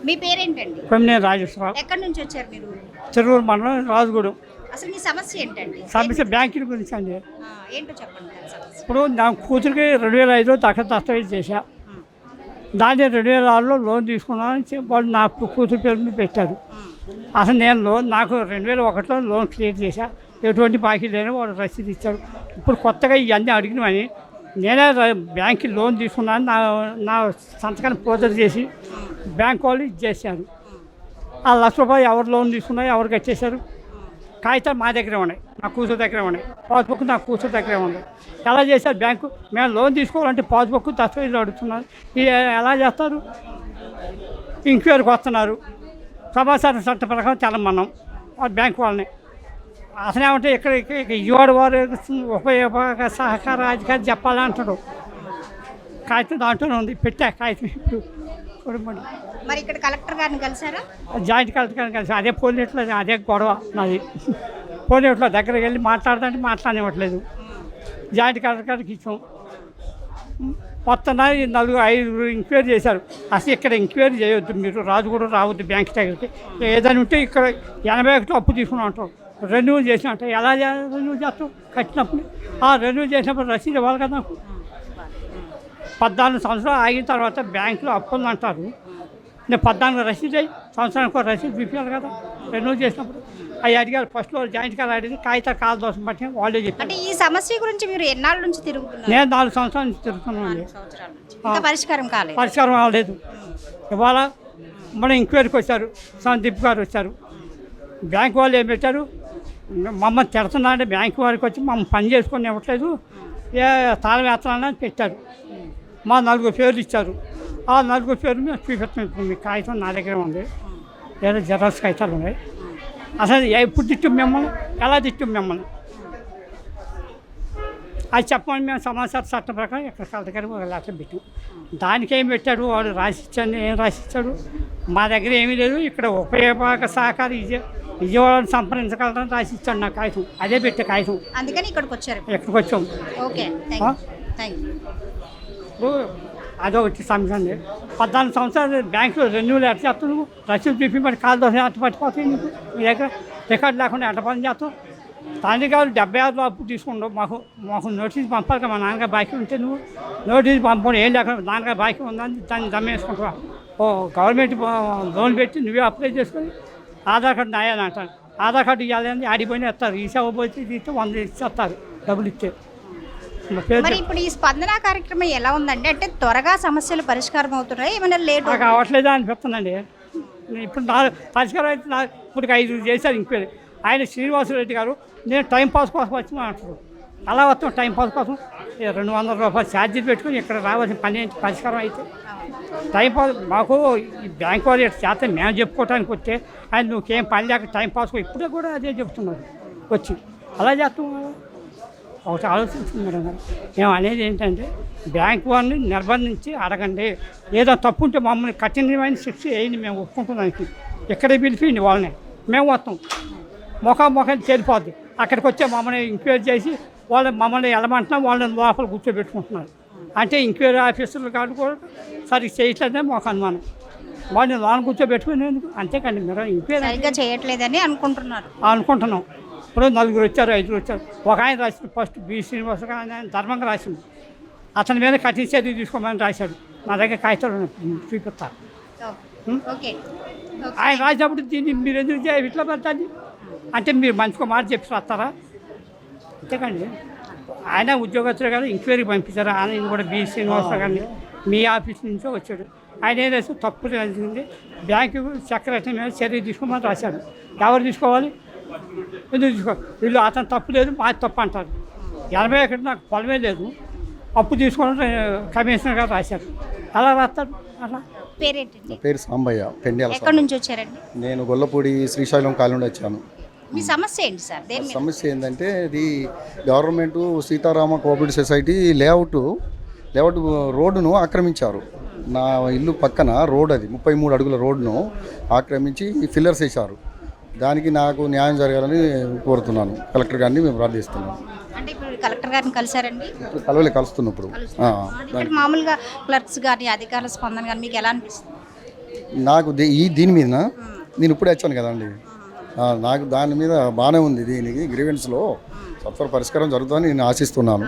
మీ పేరేంటండి? కొమ్మినేని రాజేశ్వరరావు. ఎక్కడి నుంచి వచ్చారు మీరు? చెరువురు మండలం రాజగూడెం. అసలు మీ సమస్య ఏంటండి? సమస్య బ్యాంకుల గురించి అండి. ఏంటో చెప్పండి దాని సమస్య. ఇప్పుడు నా కూతురికి 2005లో దస్తావేజ్ చేశా. దాన్ని 2006లో లోన్ తీసుకున్నాను. వాళ్ళు నా కూతురు పేరు మీద పెట్టారు. అసలు నేను నాకు 2001లో లోన్ క్లియర్ చేశా. ఎటువంటి బాకీ లేని వాడు రసీదు ఇచ్చాడు. ఇప్పుడు కొత్తగా ఇవన్నీ అడిగినవని నేనే బ్యాంక్కి లోన్ తీసుకున్నాను. నా సంతకాన్ని పోజర్ చేసి బ్యాంక్ వాళ్ళు ఇచ్చేసారు. ఆ ₹1,00,000 ఎవరు లోన్ తీసుకున్నారో ఎవరు కట్టేశారు. కాగితాలు మా దగ్గరే ఉన్నాయి, నా కూతురు దగ్గరే ఉన్నాయి. పాస్బుక్ నా కూతురు దగ్గరే ఉంది. ఎలా చేశారు బ్యాంకు? మేము లోన్ తీసుకోవాలంటే పాస్బుక్ దస్తావేజులు అడుగుతున్నారు. ఇది ఎలా చేస్తారు? ఇంక్వైరీకి వస్తున్నారు. సమాచార చట్ట ప్రకారం తెలమన్నాం బ్యాంక్ వాళ్ళని. అసలు ఏమంటే ఇక్కడ విజయవాడ వారు ఉపయోగ సహకార అధికారి చెప్పాలంటాడు. కాగితం దాంట్లోనే ఉంది. పెట్టా కాగితం. ఇప్పుడు మరి ఇక్కడ కలెక్టర్ గారిని కలిసారా? జాయింట్ కలెక్టర్ గారిని కలిసి అదే పోలీసులో అదే గొడవ నాది. పోలీసులో దగ్గరికి వెళ్ళి మాట్లాడదంటే మాట్లాడనివ్వట్లేదు. జాయింట్ కలెక్టర్ గారికి ఇచ్చాం. మొత్తం 4-5 ఎంక్వైరీ చేశారు. అసలు ఇక్కడ ఎంక్వైరీ చేయొద్దు, మీరు రాజుగూడ రావద్దు బ్యాంక్ దగ్గరికి. ఏదైనా ఉంటే ఇక్కడ 81 అప్పు తీసుకుని ఉంటాం. రెన్యూవల్ చేసినట్టు ఎలా రెన్యూవల్ చేస్తాం? కట్టినప్పుడు రెన్యూవల్ చేసినప్పుడు రసీదు ఇవ్వాలి కదా. 14 సంవత్సరాలు ఆగిన తర్వాత బ్యాంకులో అప్పులు అంటారు. నేను 14 రసీదు అయ్యి సంవత్సరానికి ఒక రసీదు చూపించాలి కదా రెన్యూవల్ చేసినప్పుడు. అవి అడిగారు. ఫస్ట్లో జాయింట్ కాలు అడిగి కాగితాలు కాలు దోషం బట్టి వాళ్ళే చెప్పారు. అంటే ఈ సమస్య గురించి మీరు ఎన్నాళ్ళ నుంచి తిరుగుతున్నారు? నేను 4 సంవత్సరాల నుంచి తిరుగుతున్నాను. పరిష్కారం కాలేదు. పరిష్కారం అవ్వలేదు. ఇవాళ మన ఎంక్వైరీకి వచ్చారు. సందీప్ గారు వచ్చారు. బ్యాంక్ వాళ్ళు ఏం పెట్టారు? మమ్మల్ని తిడుతున్నారంటే బ్యాంక్ వారికి వచ్చి మమ్మల్ని పని చేసుకొని ఇవ్వట్లేదు, తాళం వేస్తానని పెట్టారు. మా 4 పేర్లు ఇచ్చారు. ఆ 4 పేర్లు మేము చూపిస్తున్నాం. ఇప్పుడు మీ కాగితం నా దగ్గర ఉంది, లేదా జెరాక్స్ కాగితాలు ఉన్నాయి. అసలు ఎప్పుడు తిట్టాం మిమ్మల్ని? ఎలా తిట్టాం మిమ్మల్ని? అది చెప్పమని మేము సమాచార చట్టం ప్రకారం ఇక్కడ కలెక్టర్ గారికి ఒక లెటర్ పెట్టాం. దానికి ఏం పెట్టాడు? వాడు రాసిచ్చాడు. ఏం రాసిచ్చాడు? మా దగ్గర ఏమీ లేదు, ఇక్కడ ఉపయోగ సహకార విజయవాడని సంప్రదించగలరని రాసిచ్చాడు నా కాగితం. అదే పెట్టే కాగితం. అందుకని ఇక్కడికి వచ్చారు. ఇక్కడికి వచ్చాం. ఓకే, ఇప్పుడు అదొకటి సమస్య అండి. 14 సంవత్సరాలు బ్యాంకులో రెన్యూవల్ ఎట్లా చేస్తావు? నువ్వు రసీదు చూపి మరి కాలు దోశ ఎట్ట పట్టిపోతాయి నీకు? మీ దగ్గర రికార్డు లేకుండా ఎట్ట పని చేస్తావు? తండ్రి గారు 76 అప్పు తీసుకుంటావు. మాకు నోటీస్ పంపాలి కదా. మా నాన్నగారు బాకీ ఉంటే నువ్వు నోటీస్ పంపడం ఏం లేకుండా నాన్నగారు బాకీ ఉందని దాన్ని దమ్మేసుకుంటావా? గవర్నమెంట్ లోన్ పెట్టి నువ్వే అప్లై చేసుకొని ఆధార్ కార్డు నాయాలి అంటారు. ఆధార్ కార్డు ఇవ్వాలని ఆడిపోయినా ఇస్తారు. ఈ సేవ పోతే తీస్తే 100 ఇచ్చేస్తారు డబ్బులు ఇస్తే. మరి ఇప్పుడు ఈ స్పందన కార్యక్రమం ఎలా ఉందండి? అంటే త్వరగా సమస్యలు పరిష్కారం అవుతున్నాయి, ఏమైనా లేట్ నాకు అవ్వట్లేదా అనిపిస్తుందండి. ఇప్పుడు పరిష్కారం అయితే ఇప్పుడు 5 చేశారు ఎంక్వైరీ. ఆయన శ్రీనివాసరెడ్డి గారు నేను టైంపాస్ కోసం వచ్చి అంటారు. అలా వస్తాం టైంపాస్ కోసం ₹200 ఛార్జీలు పెట్టుకుని ఇక్కడ రావాల్సిన పని ఏంటి? పరిష్కారం అయితే టైంపాస్ మాకు ఈ బ్యాంక్ వాళ్ళు చేత మేము చెప్పుకోవడానికి వస్తే ఆయన నువ్వేం పని లేక టైంపాస్ ఇప్పుడు కూడా అదే చెప్తున్నారు వచ్చి. అలా చేస్తాం. ఒకటి ఆలోచించింది మేడం గారు. మేము అనేది ఏంటంటే బ్యాంక్ వాళ్ళని నిర్బంధించి అడగండి. ఏదో తప్పు ఉంటే మమ్మల్ని కఠినమైన శిక్ష వేయండి, మేము ఒప్పుకుంటున్నానికి. ఇక్కడే పిలిపిండి వాళ్ళని, మేము వస్తాం. ముఖం చేరిపోద్ది. అక్కడికి వచ్చే మమ్మల్ని ఎంక్వైరీ చేసి మమ్మల్ని వెళ్ళమంటున్నాం. వాళ్ళని లోపల కూర్చోబెట్టుకుంటున్నారు. అంటే ఎంక్వైరీ ఆఫీసర్లు కాదు కూడా సరిగ్గా చేయట్లేదే మాకు అనుమానం. వాళ్ళని లోన కూర్చోబెట్టుకునేందుకు. అంతేకండి మీరు ఎంక్వైరీ చేయట్లేదని అనుకుంటున్నాం. ఇప్పుడు 4 వచ్చారు, 5 వచ్చారు. ఒక ఆయన రాసింది ఫస్ట్ బి శ్రీనివాస ఆయన ధర్మంగా రాసింది. అతని మీద కఠిన చర్య తీసుకోమని రాశాడు. నా దగ్గర కాగితాలు చూపిస్తారు. ఆయన రాసినప్పుడు దీన్ని మీరు ఎందుకు ఇట్లా పెడతాది అంటే మీరు మంచిగా మాట చెప్పి వస్తారా? అంతేకండి. ఆయన ఉద్యోగస్తులు గారు ఎంక్వైరీ పంపించారు. ఆయన కూడా బి శ్రీనివాస గారిని మీ ఆఫీస్ నుంచో వచ్చాడు. ఆయన ఏం రాసి తప్పు జరిగింది, బ్యాంకు సెక్రటరీ మీద చర్య తీసుకోమని రాశాడు. ఎవరు తీసుకోవాలి? ఎందుకు తీసుకోవాలి? వీళ్ళు అతను తప్పు లేదు, మాది తప్పు అంటారు. 81 నాకు పొలమే లేదు, అప్పు తీసుకోవడం కమిషనర్ గారు రాశారు. అలా రాస్తారు. అలా పేరు సాంబయ్య, పెండ్యాల. ఎక్కడి నుంచి వచ్చారండి? నేను గొల్లపూడి శ్రీశైలం కాలనీ నుండి వచ్చాను. మీ సమస్య ఏంటి సార్? సమస్య ఏంటంటే ఇది government Seetharama cooperative society layout రోడ్డును ఆక్రమించారు. నా ఇల్లు పక్కన రోడ్, అది 33 అడుగుల రోడ్డును ఆక్రమించి ఫిల్లర్స్ వేశారు. దానికి నాకు న్యాయం జరగాలని కోరుతున్నాను. కలెక్టర్ గారిని మేము ప్రార్థిస్తున్నాం. అంటే ఇప్పుడు కలెక్టర్ గారిని కలిసారండి? కలుస్తున్నాం ఇప్పుడు. మామూలుగా క్లర్క్స్ గారిని, అధికారుల స్పందన కానీ మీకు ఎలా అనిపిస్తుంది? నాకు దీని మీద నేను ఇప్పుడే వచ్చాను కదండి. నాకు దాని మీద బాగానే ఉంది. దీనికి గ్రీవెన్స్లో సత్వర పరిష్కారం జరుగుతుందని నేను ఆశిస్తున్నాను.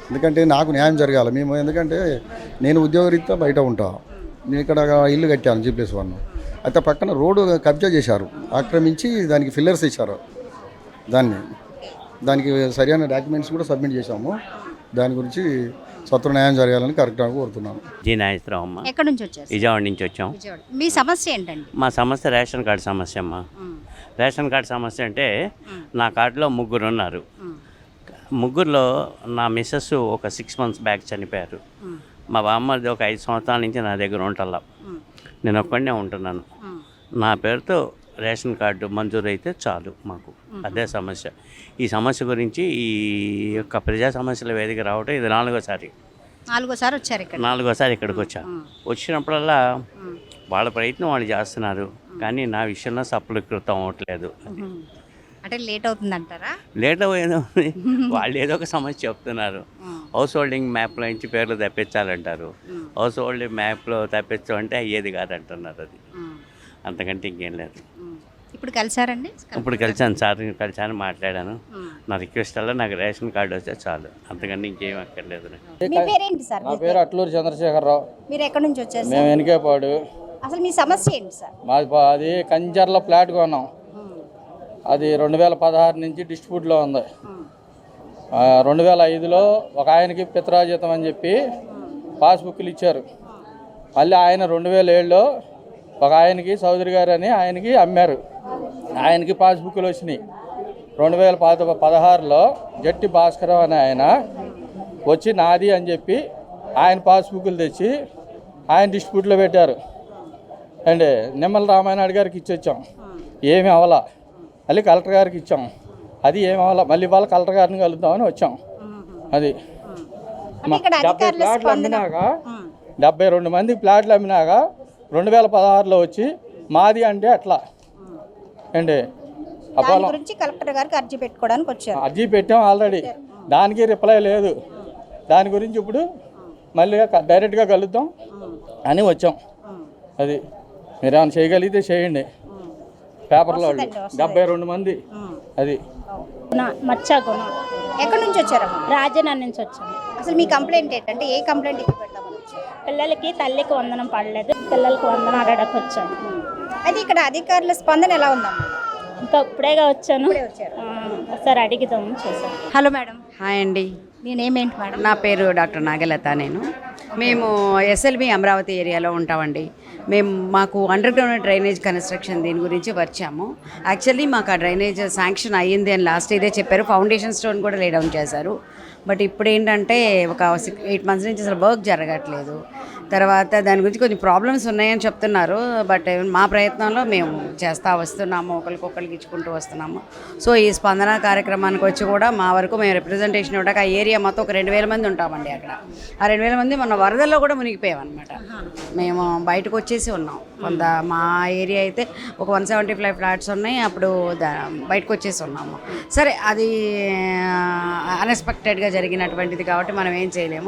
ఎందుకంటే నాకు న్యాయం జరగాలి. ఎందుకంటే నేను ఉద్యోగరీత్యా బయట ఉంటా. నేను ఇక్కడ ఇల్లు కట్టాను G+1. అయితే పక్కన రోడ్డు కబ్జా చేశారు, ఆక్రమించి దానికి ఫిల్లర్స్ ఇచ్చారు. దానికి సరైన డాక్యుమెంట్స్ కూడా సబ్మిట్ చేశాము. దాని గురించి సత్వర న్యాయం జరగాలని కరెక్ట్గా కోరుతున్నాను. జీ నాగేశ్వరరావు ఎక్కడి నుంచి వచ్చారు? విజయవాడ నుంచి వచ్చాం. మీ సమస్య ఏంటండి? మా సమస్య రేషన్ కార్డు సమస్య అమ్మా. రేషన్ కార్డు సమస్య అంటే నా కార్డులో 3 ఉన్నారు. 3లో నా మిస్సెస్ ఒక 6 months బ్యాక్ చనిపోయారు. మా బామ్మది ఒక 5 సంవత్సరాల నుంచి నా దగ్గర ఉంటల్లా. నేను ఒక్కడనే ఉంటున్నాను. నా పేరుతో రేషన్ కార్డు మంజూరు అయితే చాలు మాకు. అదే సమస్య. ఈ సమస్య గురించి ఈ యొక్క ప్రజా సమస్యల వేదిక రావటం ఇది 4వసారి. 4వసారి వచ్చారు ఇక్కడ? 4వసారి ఇక్కడికి వచ్చా. వచ్చినప్పుడల్లా వాళ్ళ ప్రయత్నం వాళ్ళు చేస్తున్నారు, కానీ నా విషయంలో సఫలీకృతం అవ్వట్లేదు. అంటే లేట్ అవుతుంది అంటారా? లేట్ అయ్యేదో వాళ్ళు ఏదో ఒక సమస్య చెప్తున్నారు. హౌస్ హోల్డింగ్ మ్యాప్లో నుంచి పేర్లు తప్పించాలంటారు. హౌస్ హోల్డింగ్ మ్యాప్లో తప్పించమంటే అయ్యేది కాదంటున్నారు. అది అంతకంటే ఇంకేం లేదు. ఇప్పుడు కలిసారండి? ఇప్పుడు కలిసాను మాట్లాడాను. నా రిక్వెస్ట్ వల్ల నాకు రేషన్ కార్డు వస్తే చాలు, అంతకంటే ఇంకేం అక్కర్లేదు. మీ పేరేంటి సార్? నా పేరు అట్లూరు చంద్రశేఖరరావు. మీరు ఎక్కడి నుంచి వచ్చారు? మేము వెనకేపాడు. అసలు మీ సమస్య ఏంటి సార్? అది కంచర్ల ఫ్లాట్ కొన్నాం. అది 2016 నుంచి డిస్ట్రిబ్యూట్లో ఉంది. 2005లో ఒక ఆయనకి పిత్రాజితం అని చెప్పి పాస్బుక్లు ఇచ్చారు. మళ్ళీ ఆయన 2007లో ఒక ఆయనకి చౌదరి గారు అని ఆయనకి అమ్మారు. ఆయనకి పాస్బుక్లు వచ్చినాయి. 2016లో జట్టి భాస్కరం అని ఆయన వచ్చి నాది అని చెప్పి ఆయన పాస్బుక్లు తెచ్చి ఆయన డిస్ట్రిబ్యూట్లో పెట్టారు. అండి నిమ్మల రామాయణ గారికి ఇచ్చొచ్చాం, ఏమి అవలా. మళ్ళీ కలెక్టర్ గారికి ఇచ్చాం, అది ఏమి అవ్వాలా. మళ్ళీ వాళ్ళ కలెక్టర్ గారిని కలుద్దామని వచ్చాం. అది 70 ప్లాట్లు అమ్మినాక 72 మంది ప్లాట్లు అమ్మినాక 2016లో వచ్చి మాది అంటే అట్లా అండి. కలెక్టర్ గారికి అర్జీ పెట్టుకోవడానికి వచ్చారు. అర్జీ పెట్టాం ఆల్రెడీ, దానికి రిప్లై లేదు. దాని గురించి ఇప్పుడు మళ్ళీ డైరెక్ట్గా కలుద్దాం అని వచ్చాం. అది మీరు ఏమైనా చేయగలిగితే చేయండి. పేపర్లో 72 మంది. అది మచ్చాగుణ. ఎక్కడి నుంచి వచ్చారు? రాజనగర్ నుంచి వచ్చాను. అసలు మీ కంప్లైంట్ ఏంటంటే ఏ కంప్లైంట్ ఇక్కడ పెడదామని వచ్చారు? పిల్లలకి తల్లికి వందనం పడలేదు, పిల్లలకి వందనం అడగడానికి వచ్చాను. అయితే ఇక్కడ అధికారుల స్పందన ఎలా ఉందమ్మా? ఇంకా ఇప్పుడేగా వచ్చాను, ఒకసారి అడిగిదాం చూసాను. Hello madam. హాయ్ అండి. నేనేమేంటి మేడం? నా పేరు డాక్టర్ నాగలత. మేము ఎస్ఎల్బి అమరావతి ఏరియాలో ఉంటామండి. మాకు అండర్ గ్రౌండ్ డ్రైనేజ్ కన్స్ట్రక్షన్ దీని గురించి వచ్చాము. యాక్చువల్లీ మాకు ఆ డ్రైనేజ్ శాంక్షన్ అయ్యింది అని లాస్ట్ ఇదే చెప్పారు. ఫౌండేషన్ స్టోన్ కూడా లే డౌన్ చేశారు. బట్ ఇప్పుడు ఏంటంటే ఒక 8 months నుంచి అసలు వర్క్ జరగట్లేదు. తర్వాత దాని గురించి కొన్ని ప్రాబ్లమ్స్ ఉన్నాయని చెప్తున్నారు. బట్ మా ప్రయత్నంలో మేము చేస్తూ వస్తున్నాము, ఒకరికొకరికి ఇచ్చుకుంటూ వస్తున్నాము. సో ఈ స్పందన కార్యక్రమానికి వచ్చి కూడా మా వరకు మేము రిప్రజెంటేషన్ ఇవ్వడానికి ఆ ఏరియా మొత్తం ఒక 2000 మంది ఉంటామండి అక్కడ. ఆ 2000 మంది మన వరదల్లో కూడా మునిగిపోయామన్నమాట. మేము బయటకు వచ్చేసి ఉన్నాం. కొంత మా ఏరియా అయితే ఒక 175 ఫ్లాట్స్ ఉన్నాయి. అప్పుడు బయటకు వచ్చేసి ఉన్నాము. సరే, అది అన్ఎక్స్పెక్టెడ్గా జరిగినటువంటిది కాబట్టి మనం ఏం చేయలేము.